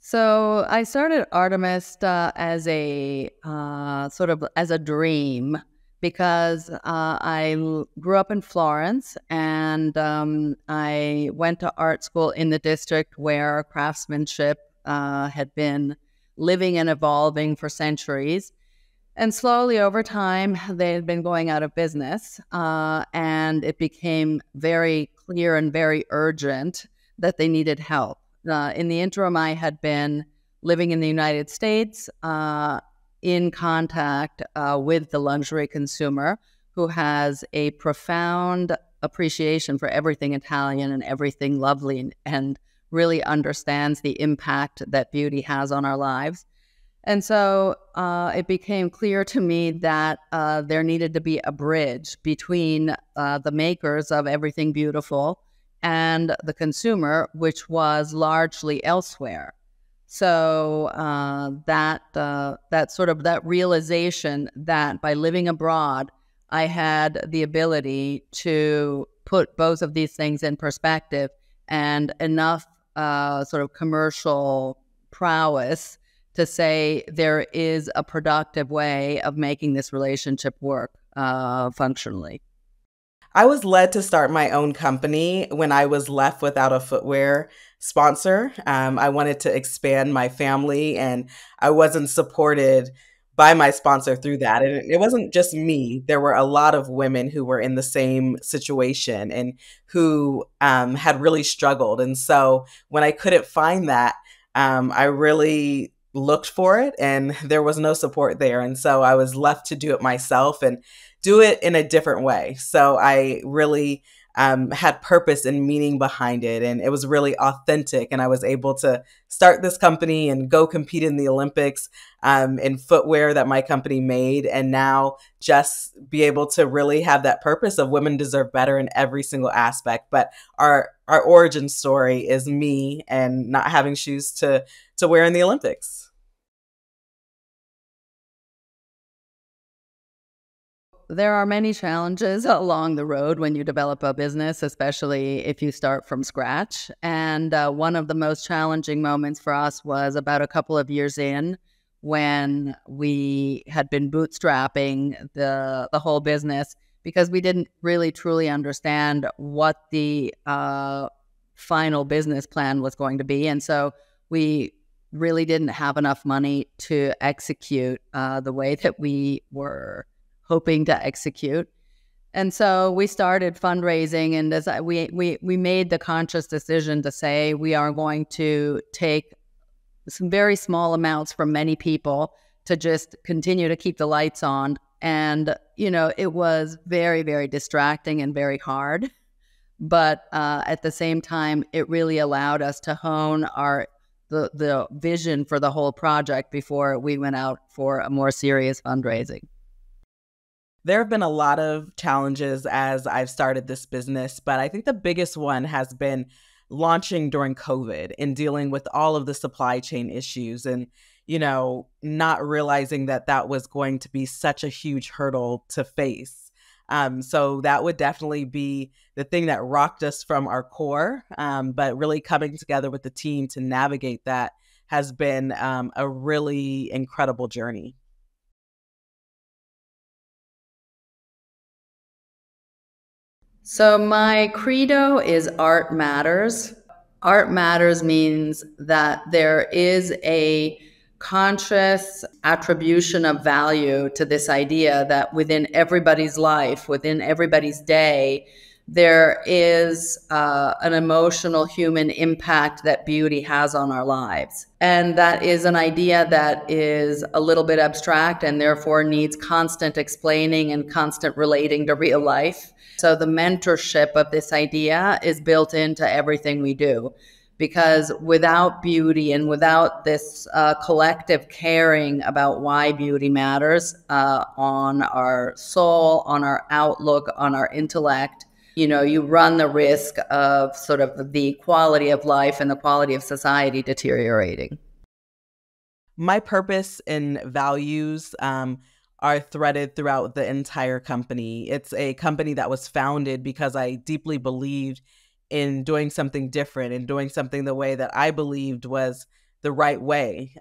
So I started Artemis as a sort of as a dream because grew up in Florence and I went to art school in the district where craftsmanship had been living and evolving for centuries. And slowly over time, they had been going out of business, and it became very clear and very urgent that they needed help. In the interim, I had been living in the United States, in contact with the luxury consumer who has a profound appreciation for everything Italian and everything lovely and really understands the impact that beauty has on our lives. And so it became clear to me that there needed to be a bridge between the makers of everything beautiful and the consumer, which was largely elsewhere. So that realization that by living abroad, I had the ability to put both of these things in perspective and enough sort of commercial prowess to say there is a productive way of making this relationship work functionally. I was led to start my own company when I was left without a footwear sponsor. I wanted to expand my family, and I wasn't supported by my sponsor through that. And it wasn't just me. There were a lot of women who were in the same situation and who had really struggled. And so when I couldn't find that, I really looked for it and there was no support there. And so I was left to do it myself and do it in a different way. So I really had purpose and meaning behind it. And it was really authentic. And I was able to start this company and go compete in the Olympics in footwear that my company made. And now just be able to really have that purpose of women deserve better in every single aspect. But our origin story is me and not having shoes to wear in the Olympics. There are many challenges along the road when you develop a business, especially if you start from scratch. And one of the most challenging moments for us was about a couple of years in when we had been bootstrapping the whole business because we didn't really truly understand what the final business plan was going to be. And so we really didn't have enough money to execute the way that we were hoping to execute. And so we started fundraising, and we made the conscious decision to say we are going to take some very small amounts from many people to just continue to keep the lights on. And, it was very, very distracting and very hard. But at the same time, it really allowed us to hone the vision for the whole project before we went out for a more serious fundraising. There have been a lot of challenges as I've started this business, but I think the biggest one has been launching during COVID and dealing with all of the supply chain issues and, not realizing that that was going to be such a huge hurdle to face. So that would definitely be the thing that rocked us from our core, but really coming together with the team to navigate that has been a really incredible journey. So my credo is art matters. Art matters means that there is a conscious attribution of value to this idea that within everybody's life, within everybody's day, there is an emotional human impact that beauty has on our lives. And that is an idea that is a little bit abstract and therefore needs constant explaining and constant relating to real life. So the mentorship of this idea is built into everything we do. Because without beauty and without this collective caring about why beauty matters on our soul, on our outlook, on our intellect, you run the risk of sort of the quality of life and the quality of society deteriorating. My purpose and values are threaded throughout the entire company. It's a company that was founded because I deeply believed in doing something different and doing something the way that I believed was the right way.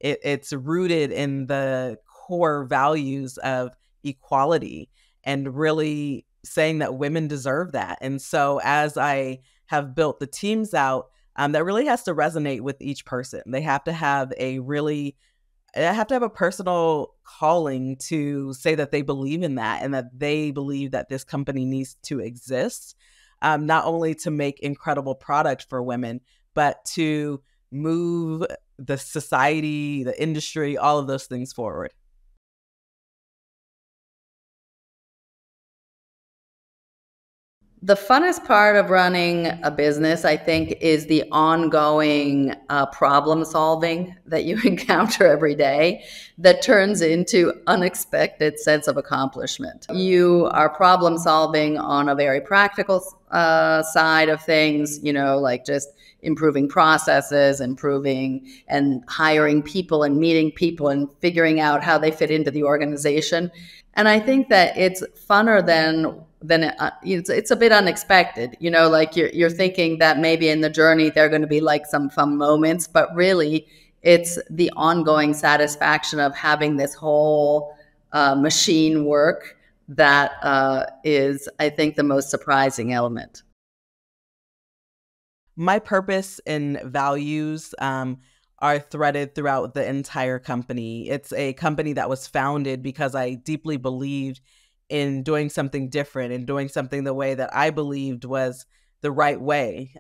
It's rooted in the core values of equality and really saying that women deserve that. And so as I have built the teams out, that really has to resonate with each person. They have to have a personal calling to say that they believe in that and that they believe that this company needs to exist, not only to make incredible product for women, but to move the society, the industry, all of those things forward. The funnest part of running a business, I think, is the ongoing problem solving that you encounter every day that turns into unexpected sense of accomplishment. You are problem solving on a very practical side of things, like just improving processes, improving and hiring people and meeting people and figuring out how they fit into the organization. And I think that it's funner than it's a bit unexpected, like you're thinking that maybe in the journey there are going to be like some fun moments, but really it's the ongoing satisfaction of having this whole machine work that is, I think, the most surprising element. My purpose and values are threaded throughout the entire company. It's a company that was founded because I deeply believed in doing something different and doing something the way that I believed was the right way.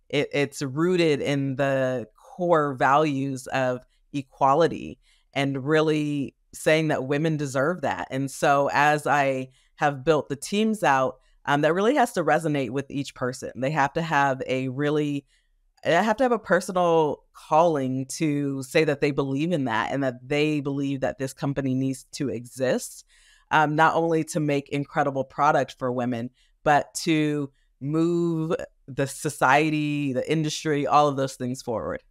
It's rooted in the core values of equality and really saying that women deserve that. And so as I have built the teams out, that really has to resonate with each person. They have to have a personal calling to say that they believe in that and that they believe that this company needs to exist, not only to make incredible product for women, but to move the society, the industry, all of those things forward.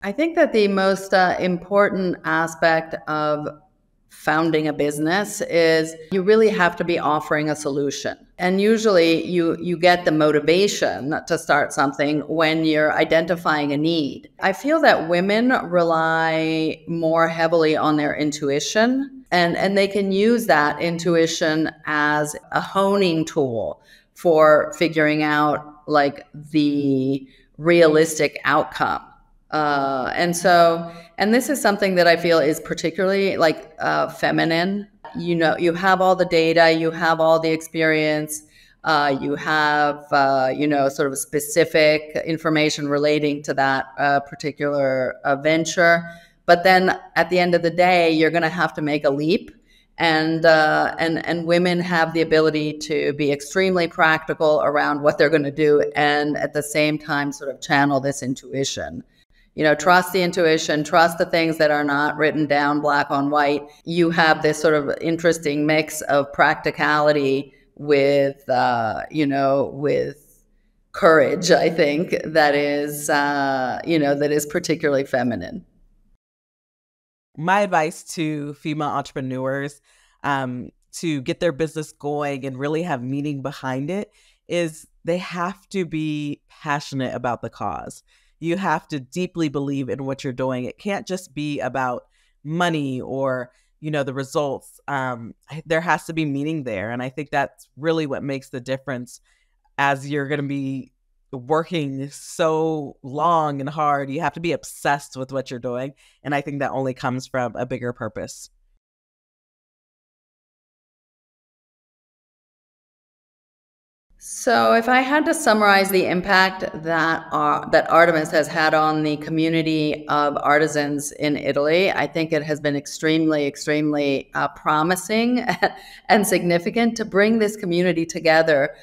I think that the most important aspect of founding a business is you really have to be offering a solution. And usually you get the motivation to start something when you're identifying a need. I feel that women rely more heavily on their intuition, and they can use that intuition as a honing tool for figuring out like the realistic outcome. And this is something that I feel is particularly like feminine. You have all the data, you have all the experience, you have, sort of specific information relating to that particular venture. But then at the end of the day, you're going to have to make a leap. And women have the ability to be extremely practical around what they're going to do, and at the same time, sort of channel this intuition. Trust the intuition, trust the things that are not written down black on white. You have this sort of interesting mix of practicality with, with courage, I think, that is particularly feminine. My advice to female entrepreneurs to get their business going and really have meaning behind it is they have to be passionate about the cause. You have to deeply believe in what you're doing. It can't just be about money or, the results. There has to be meaning there. And I think that's really what makes the difference as you're going to be working so long and hard. You have to be obsessed with what you're doing. And I think that only comes from a bigger purpose. So, if I had to summarize the impact that Artemis has had on the community of artisans in Italy, I think it has been extremely, extremely promising and significant to bring this community together,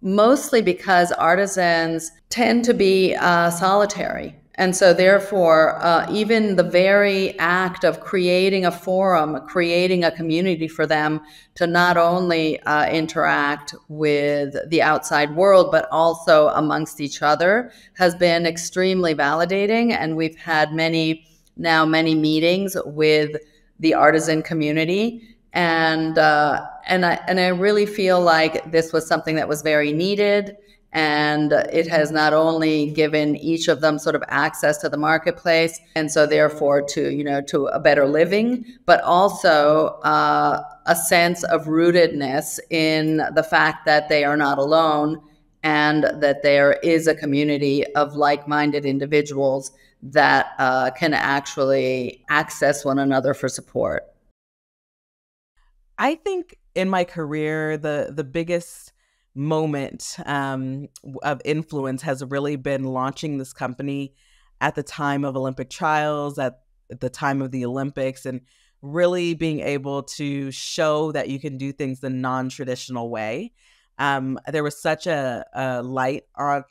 mostly because artisans tend to be solitary. And so therefore, even the very act of creating a forum, creating a community for them to not only interact with the outside world, but also amongst each other has been extremely validating. And we've had many meetings with the artisan community. And I really feel like this was something that was very needed, and it has not only given each of them sort of access to the marketplace, and so therefore to a better living, but also a sense of rootedness in the fact that they are not alone, and that there is a community of like-minded individuals that can actually access one another for support. I think in my career, the biggest moment of influence has really been launching this company at the time of Olympic trials, at the time of the Olympics, and really being able to show that you can do things the non-traditional way. There was such a light on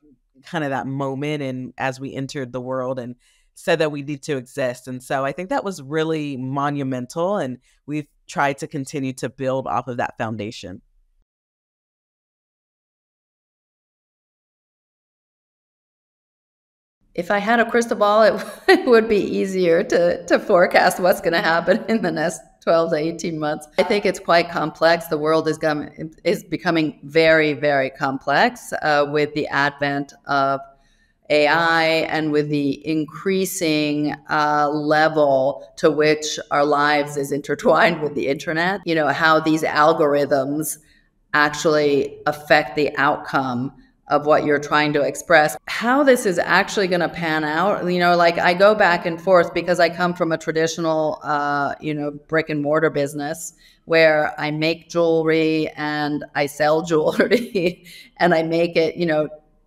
kind of that moment, and as we entered the world and said that we need to exist. And so I think that was really monumental, and we've tried to continue to build off of that foundation. If I had a crystal ball, it would be easier to forecast what's going to happen in the next 12 to 18 months. I think it's quite complex. The world is becoming very, very complex with the advent of AI and with the increasing level to which our lives is intertwined with the internet. How these algorithms actually affect the outcome of what you're trying to express. How this is actually going to pan out, like I go back and forth because I come from a traditional, brick and mortar business where I make jewelry and I sell jewelry and I make it,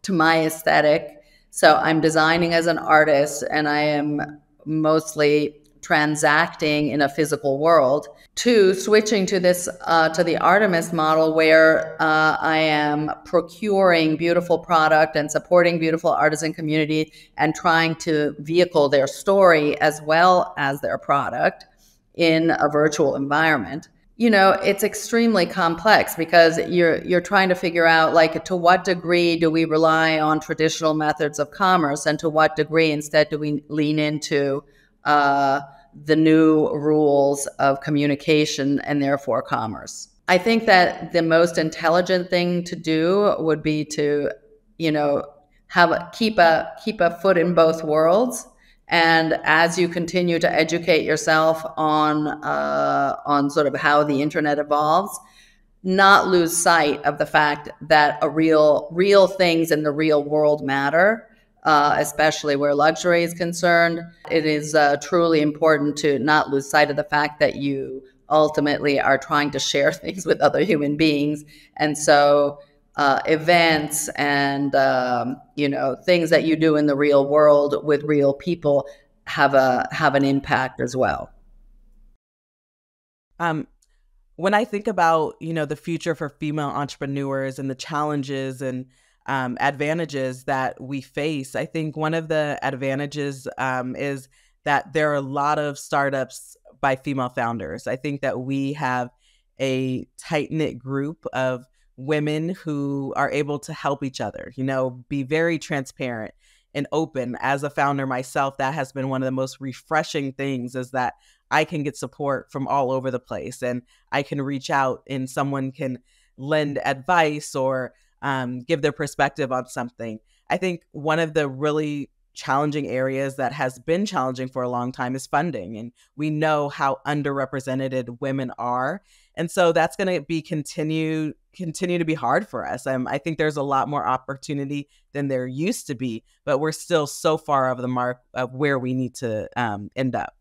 to my aesthetic. So I'm designing as an artist, and I am mostly transacting in a physical world, to switching to this to the Artemis model, where I am procuring beautiful product and supporting beautiful artisan community and trying to vehicle their story as well as their product in a virtual environment. It's extremely complex because you're trying to figure out, like, to what degree do we rely on traditional methods of commerce, and to what degree instead do we lean into the new rules of communication and therefore commerce. I think that the most intelligent thing to do would be to, keep a foot in both worlds. And as you continue to educate yourself on sort of how the internet evolves, not lose sight of the fact that real things in the real world matter, especially where luxury is concerned. It is truly important to not lose sight of the fact that you ultimately are trying to share things with other human beings. And so events and things that you do in the real world with real people have an impact as well. When I think about the future for female entrepreneurs and the challenges and advantages that we face, I think one of the advantages is that there are a lot of startups by female founders. I think that we have a tight-knit group of women who are able to help each other, be very transparent and open. As a founder myself, that has been one of the most refreshing things, is that I can get support from all over the place, and I can reach out and someone can lend advice or give their perspective on something. I think one of the really challenging areas that has been challenging for a long time is funding. And we know how underrepresented women are. And so that's going to be continue to be hard for us. I think there's a lot more opportunity than there used to be, but we're still so far off the mark of where we need to end up.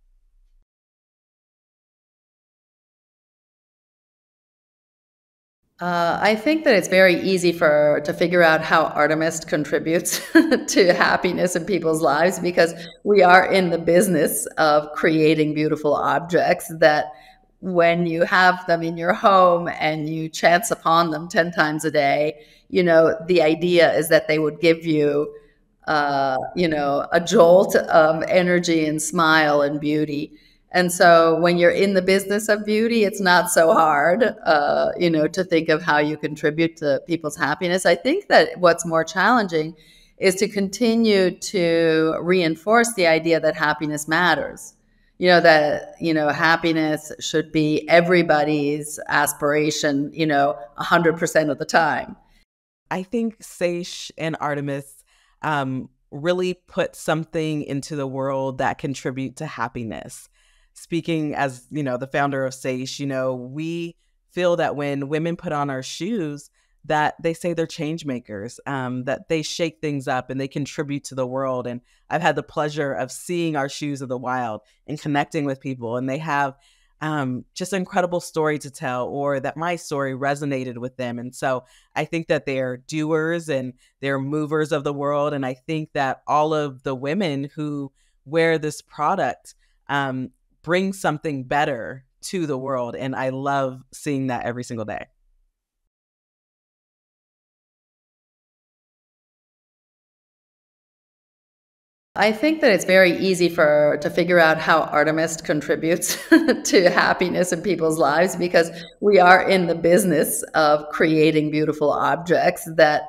I think that it's very easy to figure out how Artemis contributes to happiness in people's lives, because we are in the business of creating beautiful objects that, when you have them in your home and you chance upon them 10 times a day, the idea is that they would give you, a jolt of energy and smile and beauty. And so when you're in the business of beauty, it's not so hard, to think of how you contribute to people's happiness. I think that what's more challenging is to continue to reinforce the idea that happiness matters. that, happiness should be everybody's aspiration, 100% of the time. I think Seish and Artemis really put something into the world that contribute to happiness. Speaking as, the founder of Seish, we feel that when women put on our shoes, that they say they're change makers, that they shake things up and they contribute to the world. And I've had the pleasure of seeing our shoes of the wild and connecting with people, and they have just an incredible story to tell, or that my story resonated with them. And so I think that they're doers and they're movers of the world. And I think that all of the women who wear this product bring something better to the world. And I love seeing that every single day. I think that it's very easy to figure out how Artemis contributes to happiness in people's lives, because we are in the business of creating beautiful objects that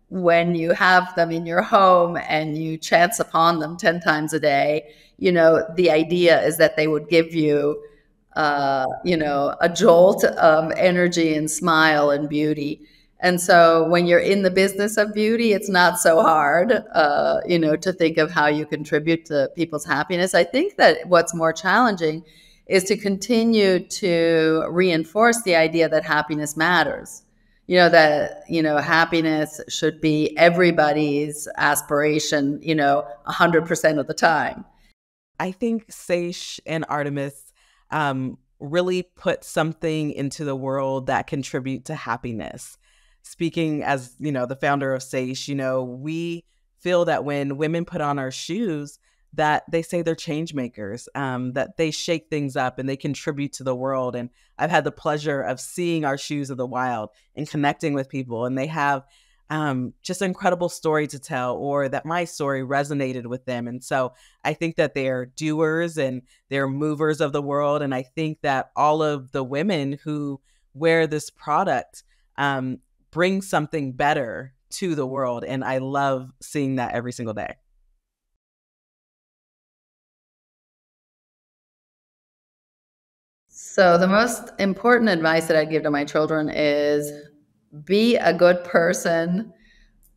when you have them in your home and you chance upon them 10 times a day, the idea is that they would give you, a jolt of energy and smile and beauty. And so when you're in the business of beauty, it's not so hard, to think of how you contribute to people's happiness. I think that what's more challenging is to continue to reinforce the idea that happiness matters. Happiness should be everybody's aspiration, 100% of the time. I think Seish and Artemis really put something into the world that contribute to happiness. Speaking as, the founder of Seish, we feel that when women put on our shoes, that they say they're change makers, that they shake things up and they contribute to the world. And I've had the pleasure of seeing our shoes of the wild and connecting with people, and they have just an incredible story to tell, or that my story resonated with them. And so I think that they're doers and they're movers of the world. And I think that all of the women who wear this product bring something better to the world. And I love seeing that every single day. So the most important advice that I give to my children is be a good person,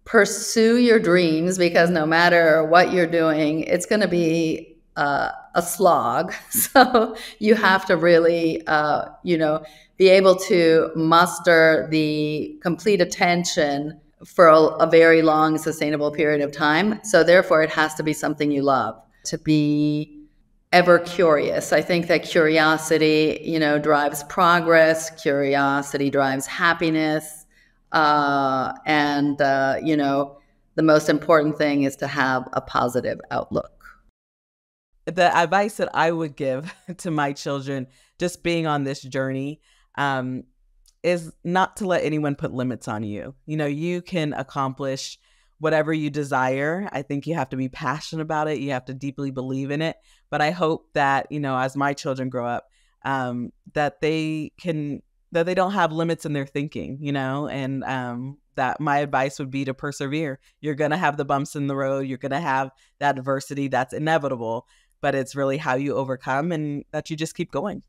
pursue your dreams, because no matter what you're doing, it's going to be a slog. So you have to really, be able to muster the complete attention for a very long, sustainable period of time. So therefore, it has to be something you love. To be ever curious. I think that curiosity, drives progress. Curiosity drives happiness. The most important thing is to have a positive outlook. The advice that I would give to my children, just being on this journey, is not to let anyone put limits on you. You can accomplish whatever you desire. I think you have to be passionate about it. You have to deeply believe in it. But I hope that, as my children grow up, that they don't have limits in their thinking, and that my advice would be to persevere. You're going to have the bumps in the road. You're going to have that adversity that's inevitable, but it's really how you overcome, and that you just keep going.